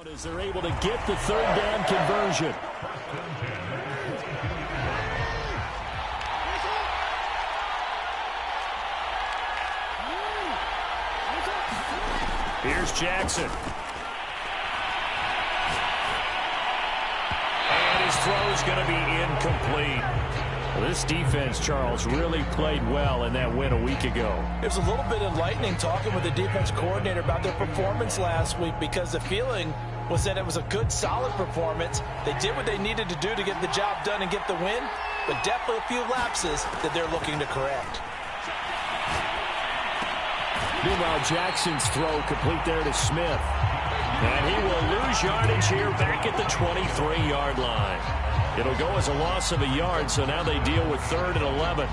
As they're able to get the third down conversion. Here's Jackson. And his throw is going to be incomplete. Well, this defense, Charles, really played well in that win a week ago. It was a little bit enlightening talking with the defense coordinator about their performance last week, because the feeling was that it was a good, solid performance. They did what they needed to do to get the job done and get the win, but definitely a few lapses that they're looking to correct. Meanwhile, Jackson's throw complete there to Smith. And he will lose yardage here back at the 23-yard line. It'll go as a loss of a yard, so now they deal with 3rd and 11.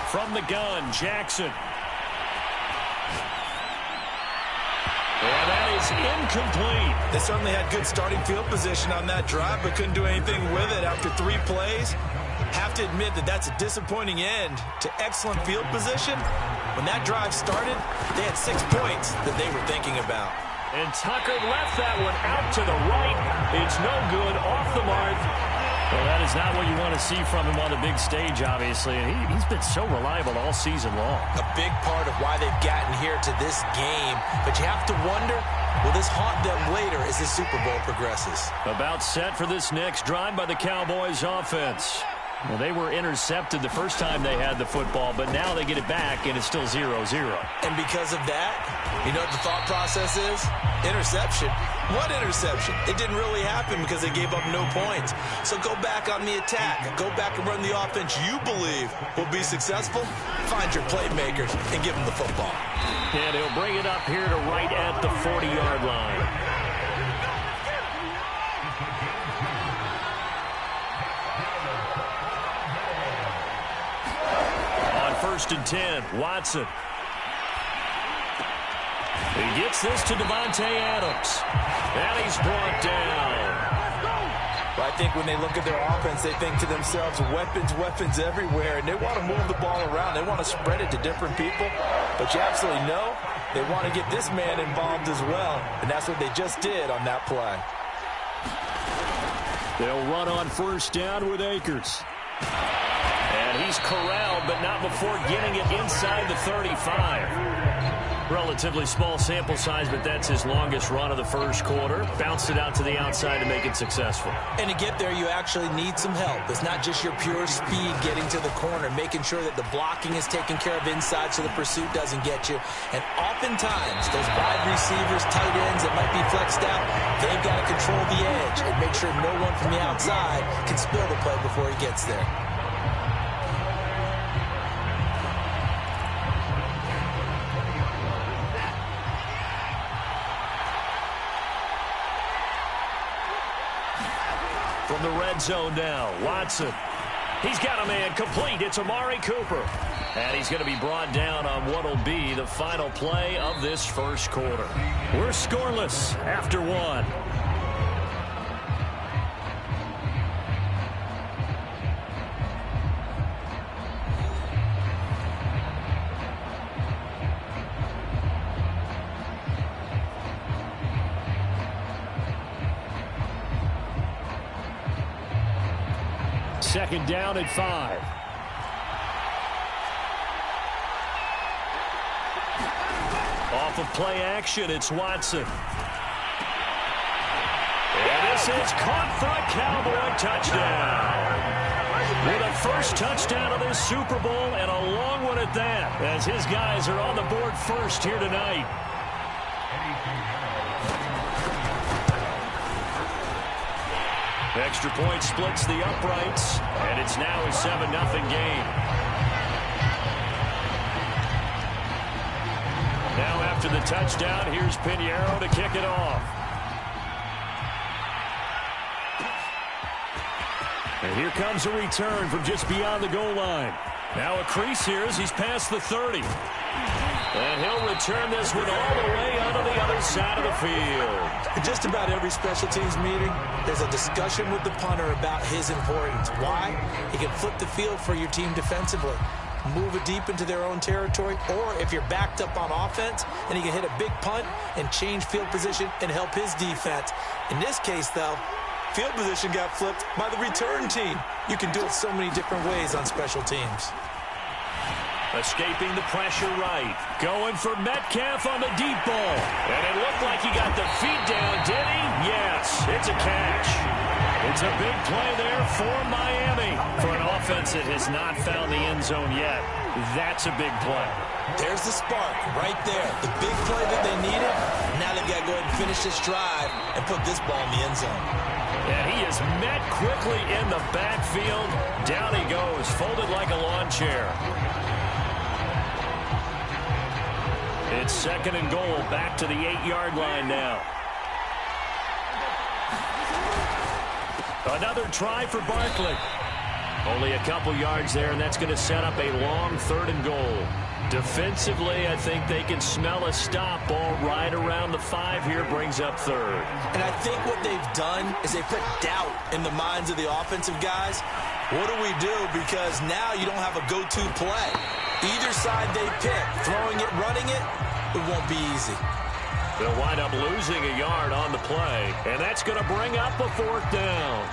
From the gun, Jackson. And that is incomplete. They certainly had good starting field position on that drive, but couldn't do anything with it after 3 plays. Have to admit that that's a disappointing end to excellent field position. When that drive started, they had 6 points that they were thinking about. And Tucker left that one out to the right. It's no good, off the mark. Well, that is not what you want to see from him on the big stage, obviously. And he's been so reliable all season long. A big part of why they've gotten here to this game. But you have to wonder, will this haunt them later as the Super Bowl progresses? About set for this next drive by the Cowboys offense. Well, they were intercepted the first time they had the football, but now they get it back, and it's still 0-0. And because of that, you know what the thought process is? Interception. What interception? It didn't really happen because they gave up no points. So go back on the attack. Go back and run the offense you believe will be successful. Find your playmakers and give them the football. And he'll bring it up here to right at the 40-yard line. First and 10, Watson. He gets this to Devontae Adams. And he's brought down. Well, I think when they look at their offense, they think to themselves, weapons everywhere. And they want to move the ball around. They want to spread it to different people. But you absolutely know they want to get this man involved as well. And that's what they just did on that play. They'll run on first down with Akers. And he's corralled, but not before getting it inside the 35. Relatively small sample size, but that's his longest run of the first quarter. Bounced it out to the outside to make it successful. And to get there, you actually need some help. It's not just your pure speed getting to the corner, making sure that the blocking is taken care of inside so the pursuit doesn't get you. And oftentimes, those wide receivers, tight ends that might be flexed out, they've got to control the edge and make sure no one from the outside can spill the play before he gets there. From the red zone now, Watson. He's got a man complete. It's Amari Cooper. And he's going to be brought down on what will be the final play of this first quarter. We're scoreless after 1. Second down at 5. Off of play action, it's Watson. And this is caught for a Cowboy touchdown. With a first touchdown of this Super Bowl, and a long one at that, as his guys are on the board first here tonight. Extra point splits the uprights, and it's now a 7-0 game. Now after the touchdown, here's Pinheiro to kick it off. And here comes a return from just beyond the goal line. Now a crease here as he's past the 30. And he'll return this one all the way onto the other side of the field. In just about every special teams meeting, there's a discussion with the punter about his importance. Why? He can flip the field for your team defensively. move it deep into their own territory, or if you're backed up on offense and he can hit a big punt and change field position and help his defense. In this case, though, field position got flipped by the return team. You can do it so many different ways on special teams. Escaping the pressure right. Going for Metcalf on the deep ball. And it looked like he got the feet down, did he? Yes, it's a catch. It's a big play there for Miami. For an offense that has not found the end zone yet, that's a big play. There's the spark right there. The big play that they needed. Now they've got to go ahead and finish this drive and put this ball in the end zone. And he is met quickly in the backfield. Down he goes, folded like a lawn chair. It's 2nd and goal, back to the 8-yard line now. Another try for Barkley. Only a couple yards there, and that's going to set up a long 3rd and goal. Defensively, I think they can smell a stop. Ball right around the 5 here, brings up 3rd. And I think what they've done is they put doubt in the minds of the offensive guys. What do we do? Because now you don't have a go-to play. Either side they pick, throwing it, running it, it won't be easy. They'll wind up losing a yard on the play, and that's going to bring up a 4th down.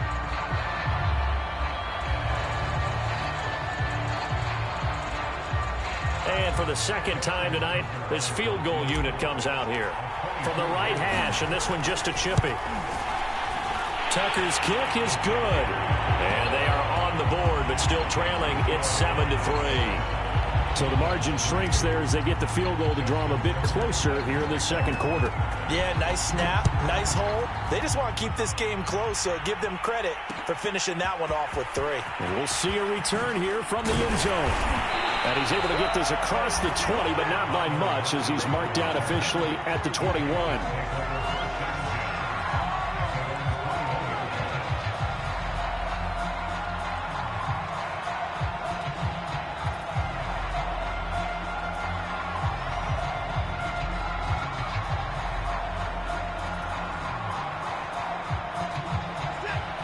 And for the 2nd time tonight, this field goal unit comes out here. From the right hash, and this one just a chippy. Tucker's kick is good. And they are on the board, but still trailing. It's 7-3. So the margin shrinks there as they get the field goal to draw them a bit closer here in the 2nd quarter. Yeah, nice snap, nice hole. They just want to keep this game close, so give them credit for finishing that one off with 3. And we'll see a return here from the end zone. And he's able to get this across the 20, but not by much, as he's marked down officially at the 21.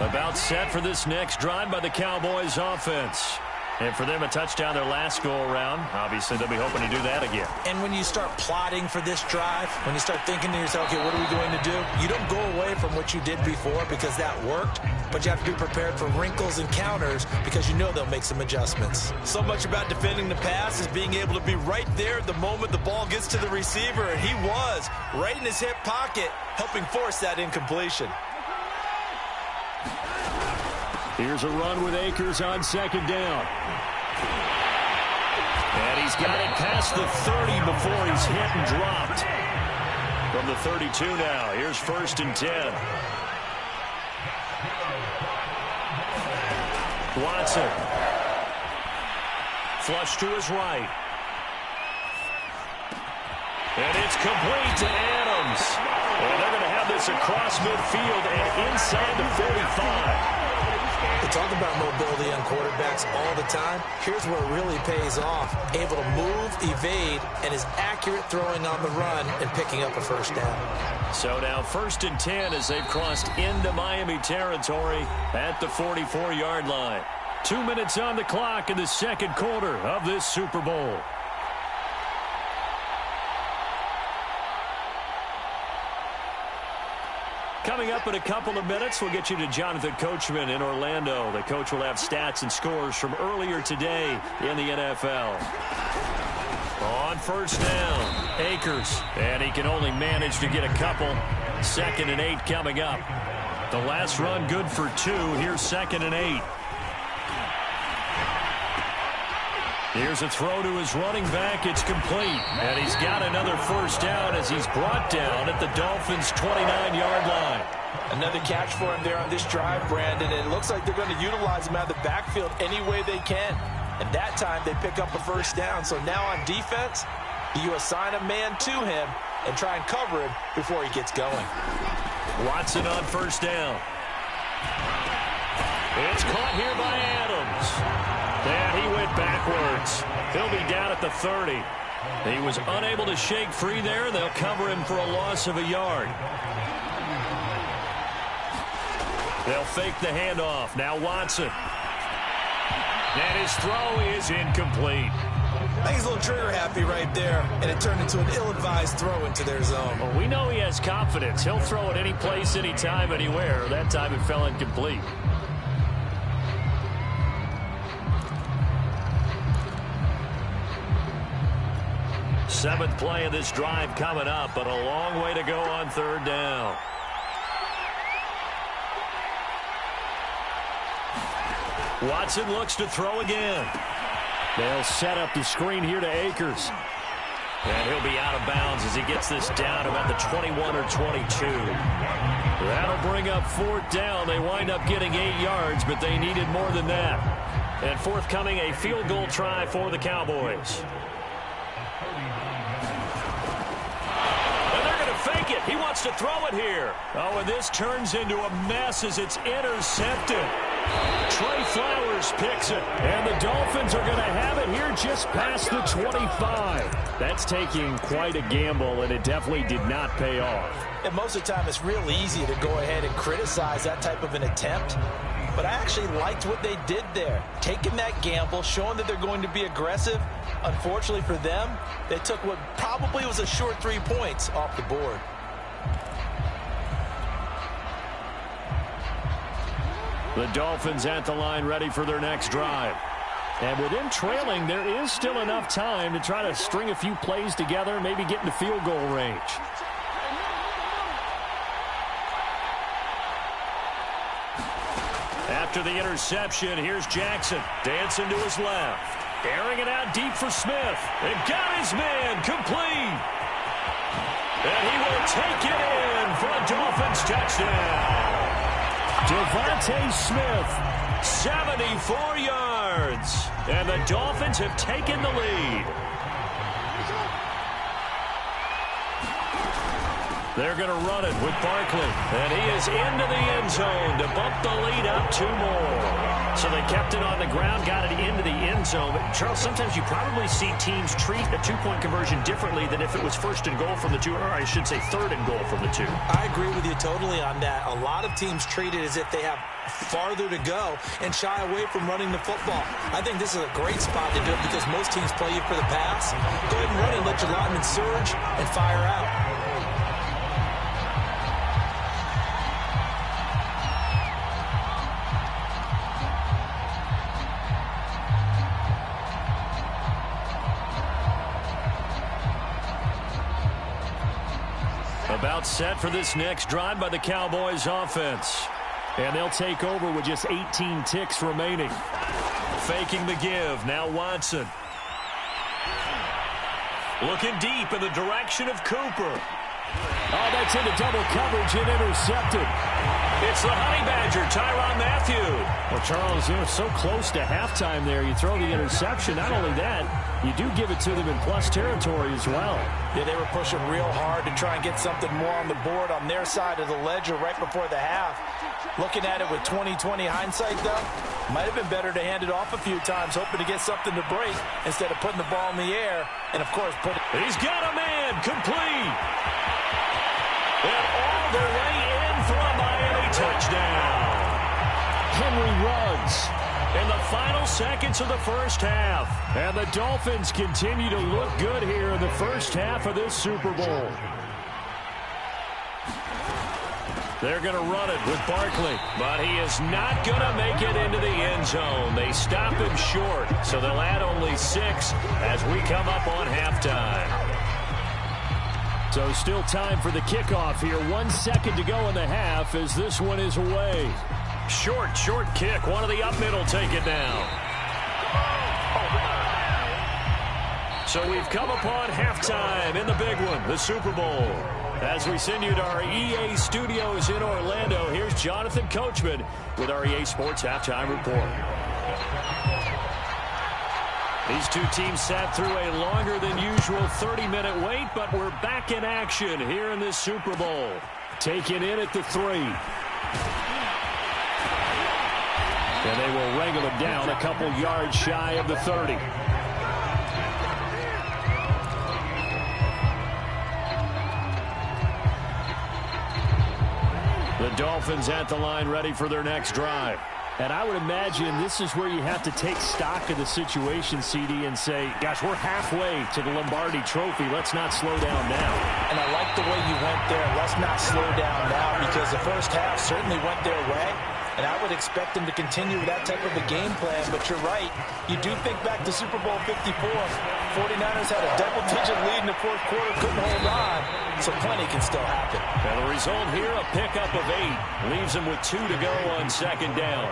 About set for this next drive by the Cowboys offense. And for them, a touchdown their last go-around. Obviously, they'll be hoping to do that again. And when you start plotting for this drive, when you start thinking to yourself, okay, what are we going to do? You don't go away from what you did before because that worked, but you have to be prepared for wrinkles and counters because you know they'll make some adjustments. So much about defending the pass is being able to be right there the moment the ball gets to the receiver, and he was right in his hip pocket, helping force that incompletion. Here's a run with Akers on 2nd down. And he's got it past the 30 before he's hit and dropped. From the 32 now, here's 1st and 10. Watson. Flush to his right. And it's complete to Adams. And they're going to have this across midfield and inside the 45. We talk about mobility on quarterbacks all the time. Here's where it really pays off. Able to move, evade, and is accurate throwing on the run and picking up a 1st down. So now 1st and 10 as they've crossed into Miami territory at the 44-yard line. 2 minutes on the clock in the 2nd quarter of this Super Bowl. Coming up in a couple of minutes, we'll get you to Jonathan Coachman in Orlando. The coach will have stats and scores from earlier today in the NFL. On 1st down, Akers. And he can only manage to get a couple. 2nd and 8 coming up. The last run good for 2. Here's 2nd and 8. Here's a throw to his running back. It's complete. And he's got another 1st down as he's brought down at the Dolphins' 29-yard line. Another catch for him there on this drive, Brandon. And it looks like they're going to utilize him out of the backfield any way they can. And that time they pick up a 1st down. So now on defense, you assign a man to him and try and cover him before he gets going. Watson on 1st down. It's caught here by Adams. And he went backwards. He'll be down at the 30. He was unable to shake free there. They'll cover him for a loss of a yard. They'll fake the handoff. Now Watson. And his throw is incomplete. I think he's a little trigger happy right there, and it turned into an ill-advised throw into their zone. Well, we know he has confidence. He'll throw it any place, anytime, anywhere. That time it fell incomplete. Seventh play of this drive coming up, but a long way to go on third down. Watson looks to throw again. They'll set up the screen here to Akers. And he'll be out of bounds as he gets this down about the 21 or 22. That'll bring up fourth down. They wind up getting 8 yards, but they needed more than that. And forthcoming, a field goal try for the Cowboys. And they're going to fake it. He wants to throw it here. Oh, and this turns into a mess as it's intercepted. Trey Flowers picks it, and the Dolphins are going to have it here just past the 25. That's taking quite a gamble, and it definitely did not pay off. And most of the time, it's real easy to go ahead and criticize that type of an attempt. But I actually liked what they did there, taking that gamble, showing that they're going to be aggressive. Unfortunately for them, they took what probably was a short 3 points off the board. The Dolphins at the line ready for their next drive. And with them trailing, there is still enough time to try to string a few plays together, maybe get into field goal range. After the interception, here's Jackson dancing to his left. Airing it out deep for Smith. And got his man complete. And he will take it in for a Dolphins touchdown. Devontae Smith, 74 yards. And the Dolphins have taken the lead. They're going to run it with Barkley. And he is into the end zone to bump the lead up 2 more. So they kept it on the ground, got it into the end zone. But Charles, sometimes you probably see teams treat a 2-point conversion differently than if it was first and goal from the 2, or I should say third and goal from the 2. I agree with you totally on that. A lot of teams treat it as if they have farther to go and shy away from running the football. I think this is a great spot to do it because most teams play you for the pass. Go ahead and run it, let your linemen surge, and fire out. About set for this next drive by the Cowboys offense. And they'll take over with just 18 ticks remaining. Faking the give. Now Watson. Looking deep in the direction of Cooper. Oh, that's into double coverage and intercepted. It's the Honey Badger, Tyrann Mathieu. Well, Charles, you know, so close to halftime there. You throw the interception. Not only that, you do give it to them in plus territory as well. Yeah, they were pushing real hard to try and get something more on the board on their side of the ledger right before the half. Looking at it with 20/20 hindsight, though, might have been better to hand it off a few times, hoping to get something to break instead of putting the ball in the air. And, of course, He's got a man complete. And all the way in for a Miami touchdown. Henry Ruggs in the final seconds of the first half. And the Dolphins continue to look good here in the first half of this Super Bowl. They're going to run it with Barkley, but he is not going to make it into the end zone. They stop him short, so they'll add only 6 as we come up on halftime. So still time for the kickoff here. 1 second to go in the half as this one is away. Short kick. One of the up middle take it down. So we've come upon halftime in the big one, the Super Bowl. As we send you to our EA studios in Orlando, here's Jonathan Coachman with our EA Sports Halftime Report. These two teams sat through a longer than usual 30-minute wait, but we're back in action here in this Super Bowl. Taken in at the 3. And they will wrangle it down a couple yards shy of the 30. The Dolphins at the line ready for their next drive. And I would imagine this is where you have to take stock of the situation, CD, and say, gosh, we're halfway to the Lombardi Trophy. Let's not slow down now. And I like the way you went there. Let's not slow down now, because the first half certainly went their way. And I would expect them to continue with that type of a game plan. But you're right. You do think back to Super Bowl 54. 49ers had a double-digit lead in the fourth quarter, couldn't hold on. So plenty can still happen. And the result here, a pickup of 8. Leaves them with 2 to go on second down.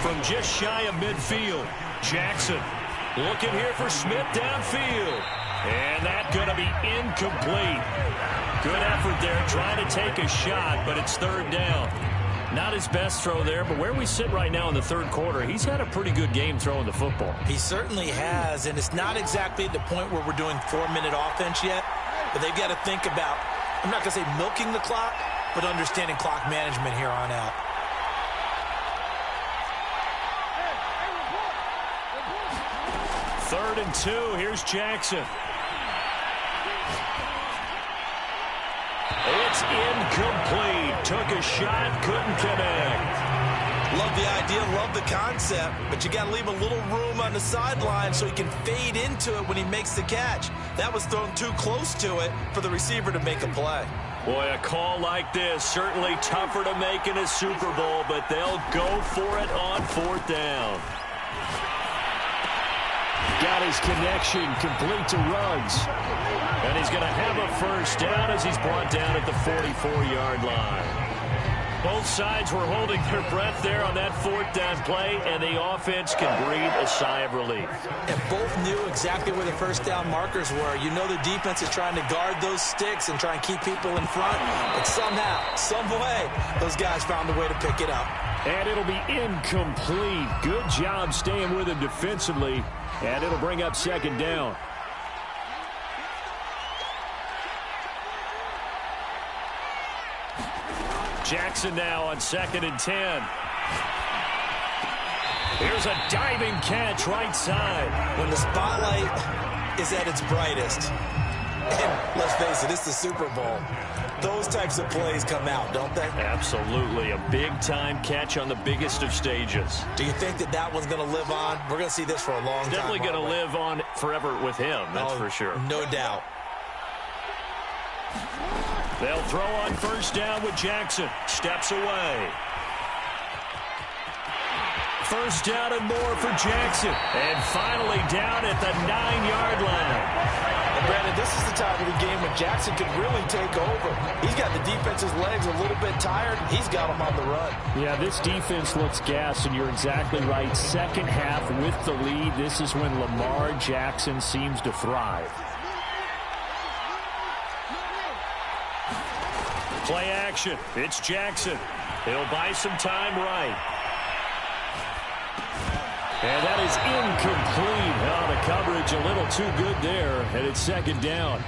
From just shy of midfield, Jackson looking here for Smith downfield. And that's going to be incomplete. Good effort there, trying to take a shot, but it's third down. Not his best throw there, but where we sit right now in the third quarter, he's had a pretty good game throwing the football. He certainly has, and it's not exactly at the point where we're doing 4-minute offense yet, but they've got to think about, I'm not going to say milking the clock, but understanding clock management here on out. Third and 2, here's Jackson. It's incomplete. Took a shot, couldn't connect. Love the idea, love the concept, but you got to leave a little room on the sideline so he can fade into it when he makes the catch. That was thrown too close to it for the receiver to make a play. Boy, a call like this, certainly tougher to make in a Super Bowl, but they'll go for it on fourth down. Got his connection complete to Ruggs. And he's going to have a first down as he's brought down at the 44-yard line. Both sides were holding their breath there on that fourth down play, and the offense can breathe a sigh of relief. And both knew exactly where the first down markers were. You know the defense is trying to guard those sticks and try and keep people in front. But somehow, some way, those guys found a way to pick it up. And it'll be incomplete. Good job staying with him defensively. And it'll bring up second down. Jackson now on 2nd and 10. Here's a diving catch right side. When the spotlight is at its brightest, and let's face it, it's the Super Bowl, those types of plays come out, don't they? Absolutely. A big-time catch on the biggest of stages. Do you think that that one's going to live on? We're going to see this for a long time. Definitely going to live on forever with him, that's for sure. No doubt. They'll throw on first down with Jackson. Steps away. First down and more for Jackson. And finally down at the 9-yard line. And Brandon, this is the time of the game when Jackson could really take over. He's got the defense's legs a little bit tired. He's got them on the run. Yeah, this defense looks gassed, and you're exactly right. Second half with the lead, this is when Lamar Jackson seems to thrive. Play action. It's Jackson. He'll buy some time right. And that is incomplete. Oh, the coverage a little too good there, and it's second down.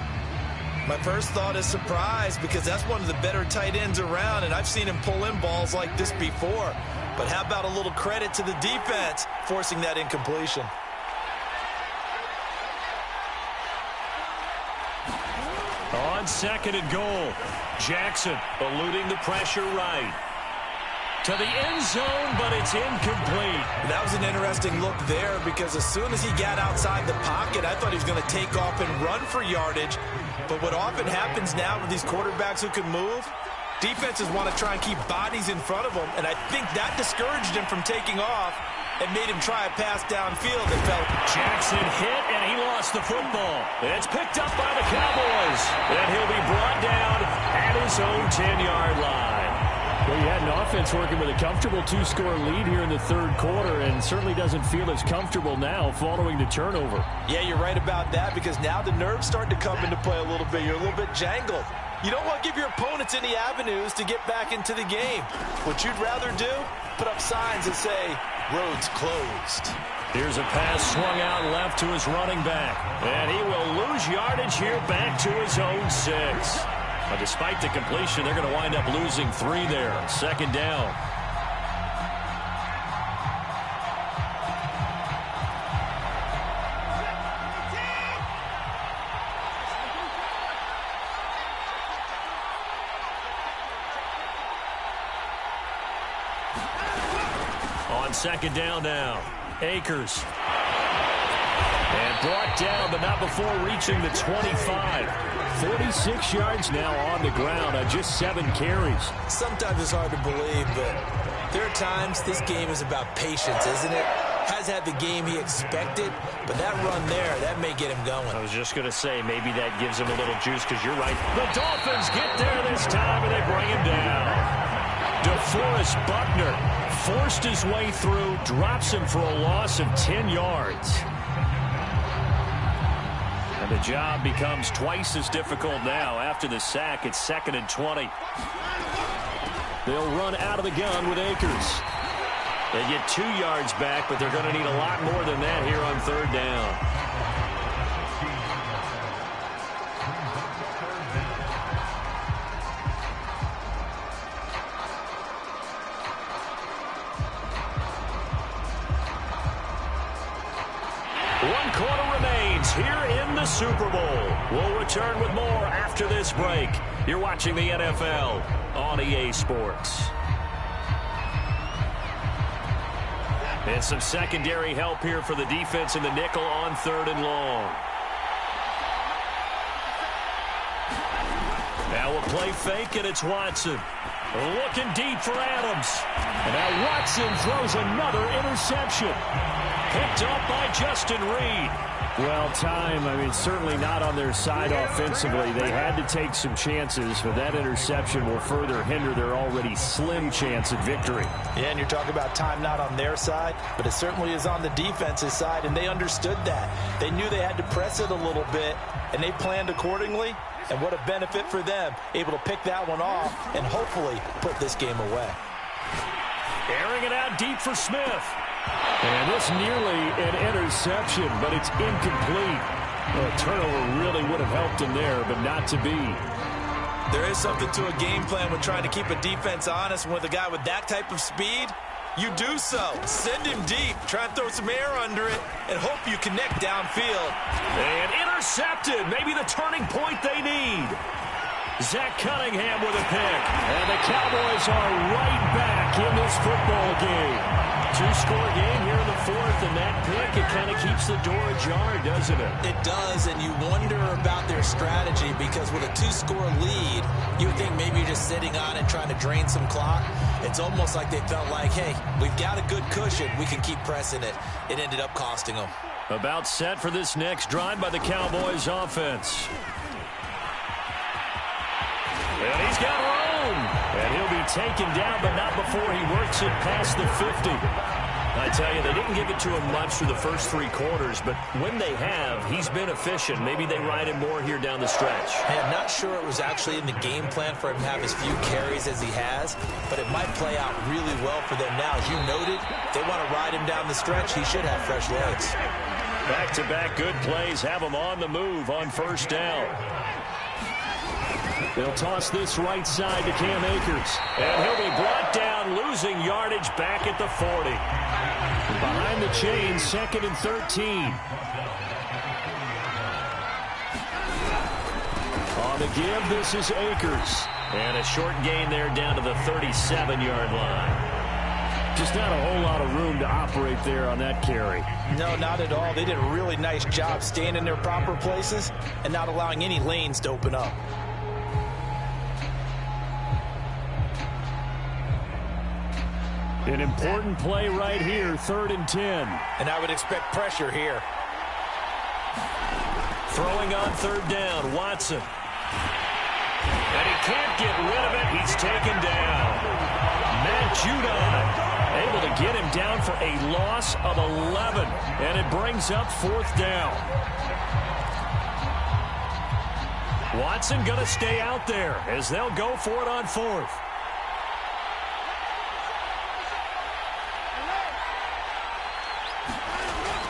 My first thought is surprise, because that's one of the better tight ends around, and I've seen him pull in balls like this before. But how about a little credit to the defense forcing that incompletion? On 2nd and goal, Jackson eluding the pressure right. To the end zone, but it's incomplete. That was an interesting look there, because as soon as he got outside the pocket, I thought he was going to take off and run for yardage. But what often happens now with these quarterbacks who can move, defenses want to try and keep bodies in front of them, and I think that discouraged him from taking off and made him try a pass downfield that fell. Jackson hit, and he lost the football. It's picked up by the Cowboys, and he'll be brought down at his own 10-yard line. Well, you had an offense working with a comfortable 2-score lead here in the third quarter, and certainly doesn't feel as comfortable now following the turnover. Yeah, you're right about that, because now the nerves start to come into play a little bit. You're a little bit jangled. You don't want to give your opponents any avenues to get back into the game. What you'd rather do, put up signs that say, roads closed. Here's a pass swung out left to his running back, and he will lose yardage here back to his own 6. But despite the completion, they're going to wind up losing 3 there. Second down. second down now. Akers. And brought down, but not before reaching the 25. 46 yards now on the ground on just 7 carries. Sometimes it's hard to believe, but there are times this game is about patience, isn't it? Has had the game he expected, but that run there, that may get him going. I was just going to say, maybe that gives him a little juice, because you're right. The Dolphins get there this time, and they bring him down. DeForest Buckner forced his way through, drops him for a loss of 10 yards. And the job becomes twice as difficult now. After the sack, it's 2nd and 20. They'll run out of the gun with Akers. They get 2 yards back, but they're going to need a lot more than that here on 3rd down. One quarter remains here in the Super Bowl. We'll return with more after this break. You're watching the NFL on EA Sports. And some secondary help here for the defense in the nickel on 3rd and long. Now a play fake, and it's Watson. Looking deep for Adams. And now Watson throws another interception. Picked up by Justin Reed. Well, certainly not on their side offensively. They had to take some chances, but that interception will further hinder their already slim chance at victory. Yeah, and you're talking about time not on their side, but it certainly is on the defense's side, and they understood that. They knew they had to press it a little bit, and they planned accordingly, and what a benefit for them, able to pick that one off and hopefully put this game away. Airing it out deep for Smith. And this nearly an interception, but it's incomplete. Well, a turnover really would have helped him there, but not to be. There is something to a game plan when trying to keep a defense honest. With a guy with that type of speed, you do so. Send him deep, try and throw some air under it, and hope you connect downfield. And intercepted, maybe the turning point they need. Zach Cunningham with a pick. And the Cowboys are right back in this football game. 2-score game here in the 4th, and that pick, it kind of keeps the door ajar, doesn't it? It does, and you wonder about their strategy, because with a 2-score lead, you would think maybe you're just sitting on it trying to drain some clock. It's almost like they felt like, hey, we've got a good cushion. We can keep pressing it. It ended up costing them. About set for this next drive by the Cowboys offense. And he's got room. And he'll be taken down, but not before he works it past the 50. I tell you, they didn't give it to him much through the first 3 quarters, but when they have, he's been efficient. Maybe they ride him more here down the stretch. Hey, I'm not sure it was actually in the game plan for him to have as few carries as he has, but it might play out really well for them now. As you noted, if they want to ride him down the stretch, he should have fresh legs. Back-to-back good plays have him on the move on 1st down. They'll toss this right side to Cam Akers. And he'll be brought down, losing yardage back at the 40. Behind the chain, 2nd and 13. On the give, this is Akers. And a short gain there down to the 37-yard line. Just not a whole lot of room to operate there on that carry. No, not at all. They did a really nice job staying in their proper places and not allowing any lanes to open up. An important play right here, 3rd and 10. And I would expect pressure here. Throwing on 3rd down, Watson. And he can't get rid of it. He's taken down. Matt Judon able to get him down for a loss of 11. And it brings up 4th down. Watson going to stay out there as they'll go for it on 4th.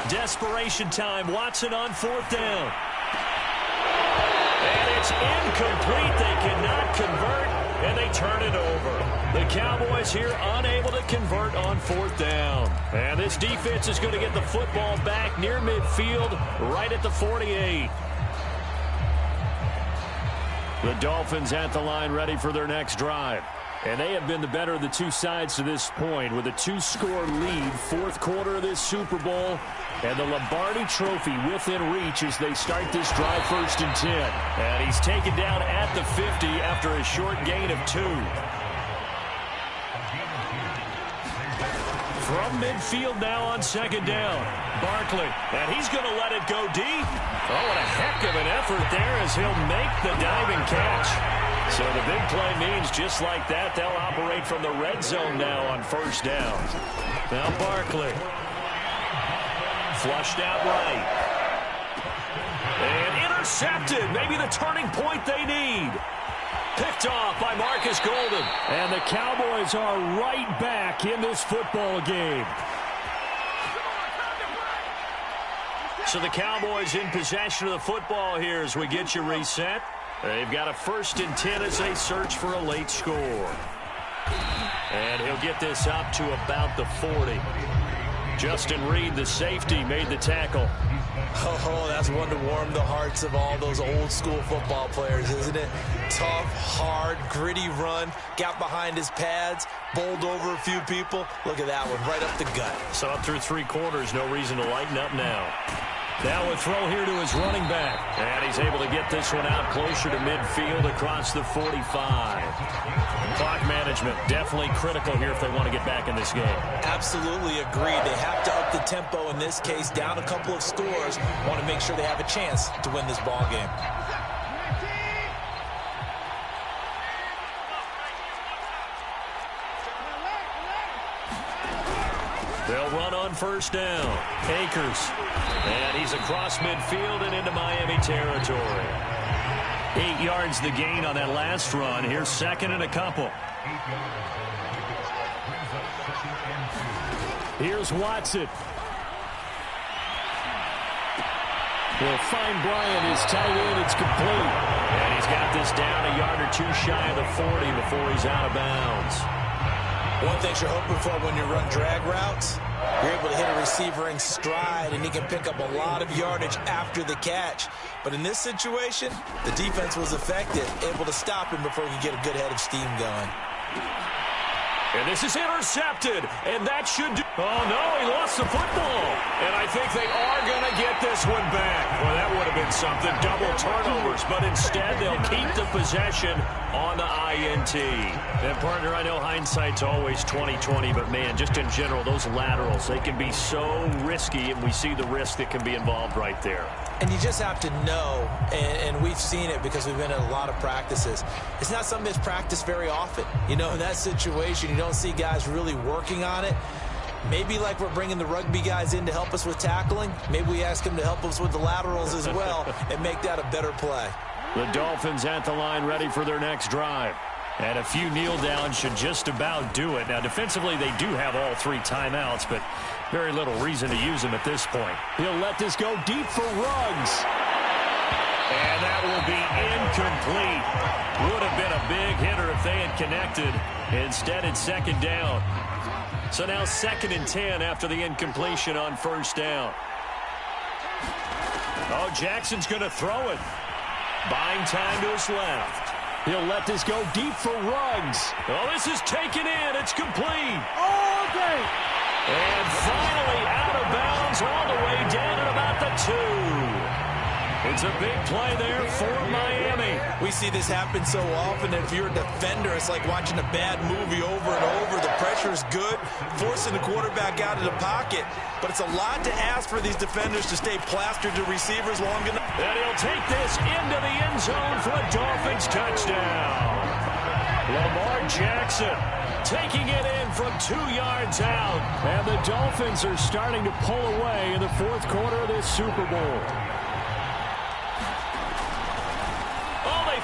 Desperation time. Watson on 4th down. And it's incomplete. They cannot convert, and they turn it over. The Cowboys here unable to convert on 4th down. And this defense is going to get the football back near midfield, right at the 48. The Dolphins at the line ready for their next drive. And they have been the better of the two sides to this point with a 2-score lead, fourth quarter of this Super Bowl, and the Lombardi Trophy within reach as they start this drive 1st and 10. And he's taken down at the 50 after a short gain of 2. From midfield now on 2nd down. Barkley, and he's going to let it go deep. Oh, what a heck of an effort there as he'll make the diving catch. So the big play means just like that, they'll operate from the red zone now on 1st down. Now Barkley. Flushed out right. And intercepted. Maybe the turning point they need. Picked off by Marcus Golden. And the Cowboys are right back in this football game. So the Cowboys in possession of the football here as we get you reset. They've got a 1st and 10 as they search for a late score. And he'll get this up to about the 40. Justin Reed, the safety, made the tackle. Oh, that's one to warm the hearts of all those old-school football players, isn't it? Tough, hard, gritty run, got behind his pads, bowled over a few people. Look at that one, right up the gut. So up through 3 quarters, no reason to lighten up now. Now a throw here to his running back. And he's able to get this one out closer to midfield across the 45. Clock management definitely critical here if they want to get back in this game. Absolutely agreed. They have to up the tempo in this case, down a couple of scores. Want to make sure they have a chance to win this ball game. They'll run on 1st down. Akers. And he's across midfield and into Miami territory. 8 yards the gain on that last run. Here's 2nd and a couple. Here's Watson. Will find Bryant, his tight end. It's complete. And he's got this down a yard or 2 shy of the 40 before he's out of bounds. One thing you're hoping for when you run drag routes, you're able to hit a receiver in stride, and he can pick up a lot of yardage after the catch. But in this situation, the defense was effective, able to stop him before he could get a good head of steam going. And this is intercepted, and that should do... Oh, no, he lost the football. And I think they are going to get this one back. Well, that would have been something, double turnovers. But instead, they'll keep the possession on the INT. And, partner, I know hindsight's always 20/20, but, man, just in general, those laterals, they can be so risky, and we see the risk that can be involved right there. And you just have to know, and we've seen it because we've been in a lot of practices. It's not something that's practiced very often. You know, in that situation, you don't see guys really working on it. Maybe like we're bringing the rugby guys in to help us with tackling, maybe we ask them to help us with the laterals as well and make that a better play. The Dolphins at the line ready for their next drive. And a few kneel downs should just about do it. Now, defensively, they do have all 3 timeouts, but very little reason to use them at this point. He'll let this go deep for Ruggs. And that will be incomplete. Would have been a big hitter if they had connected. Instead, it's 2nd down. So now 2nd and 10 after the incompletion on 1st down. Oh, Jackson's going to throw it. Buying time to his left. He'll let this go deep for Ruggs. Oh, this is taken in. It's complete. All day. And finally out of bounds all the way down at about the 2. It's a big play there for Miami. We see this happen so often. If you're a defender, it's like watching a bad movie over and over. The pressure is good, forcing the quarterback out of the pocket. But it's a lot to ask for these defenders to stay plastered to receivers long enough. And he'll take this into the end zone for a Dolphins touchdown. Lamar Jackson taking it in from 2 yards out. And the Dolphins are starting to pull away in the 4th quarter of this Super Bowl.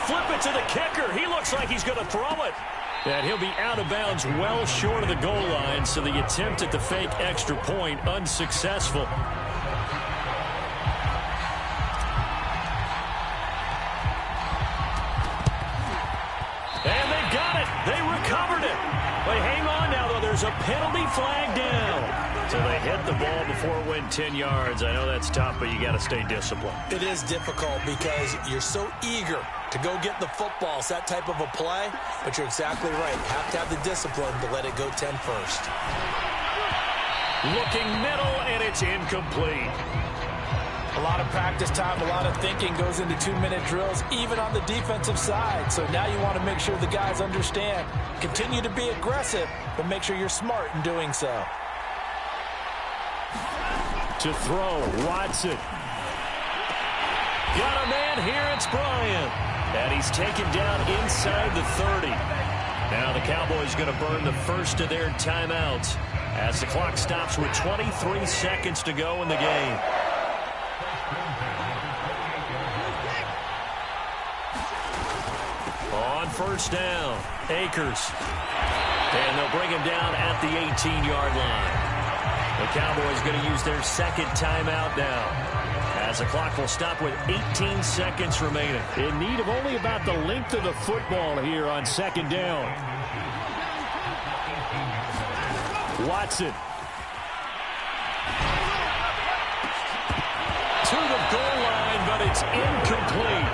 Flip it to the kicker. He looks like he's going to throw it. And he'll be out of bounds well short of the goal line, so the attempt at the fake extra point unsuccessful. And they got it. They recovered it. But hang on now, though. There's a penalty flag down. So they hit the ball before it went 10 yards. I know that's tough, but you got to stay disciplined. It is difficult because you're so eager to go get the football. It's that type of a play, but you're exactly right. You have to have the discipline to let it go 10 first. Looking middle, and it's incomplete. A lot of practice time, a lot of thinking goes into 2-minute drills, even on the defensive side. So now you want to make sure the guys understand. Continue to be aggressive, but make sure you're smart in doing so. To throw, Watson. Got a man here, it's Bryant. And he's taken down inside the 30. Now the Cowboys going to burn the first of their timeouts as the clock stops with 23 seconds to go in the game. On first down, Akers. And they'll bring him down at the 18-yard line. The Cowboys going to use their second timeout now, as the clock will stop with 18 seconds remaining. In need of only about the length of the football here on second down. Watson. To the goal line, but it's incomplete.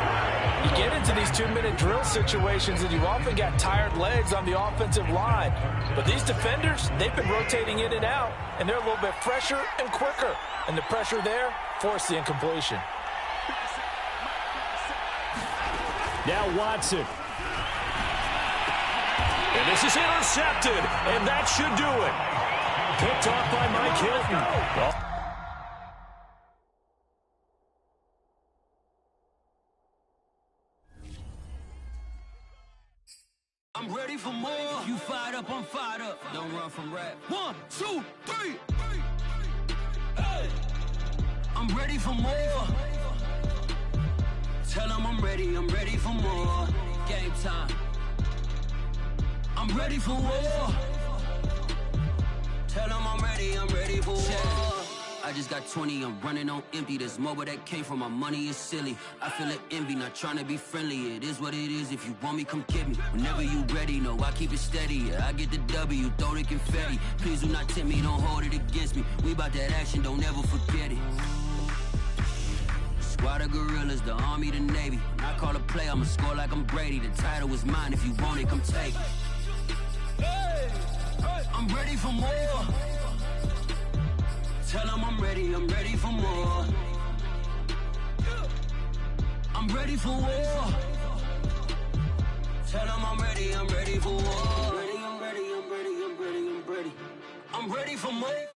You get into these 2-minute drill situations and you often got tired legs on the offensive line. But these defenders, they've been rotating in and out, and they're a little bit fresher and quicker. And the pressure there forced the incompletion. Now Watson. And this is intercepted, and that should do it. Picked off by Mike Hilton. I'm ready for more. You fired up, I'm fired up. Don't run from rap. 1, 2, 3. Hey. I'm ready for more. Tell them I'm ready for more. Game time. I'm ready for war. Tell them I'm ready for war. I just got 20, I'm running on empty. This mobile that came from my money is silly. I feel it envy, not trying to be friendly. It is what it is, if you want me, come get me. Whenever you ready, no, I keep it steady. Yeah, I get the W, throw the confetti. Please do not tempt me, don't hold it against me. We about that action, don't ever forget it. Squad of gorillas, the army, the navy. When I call a play, I'ma score like I'm Brady. The title is mine, if you want it, come take it. I'm ready for more. Tell them I'm ready for more. I'm ready for war. Tell them I'm ready for war. I'm ready for more.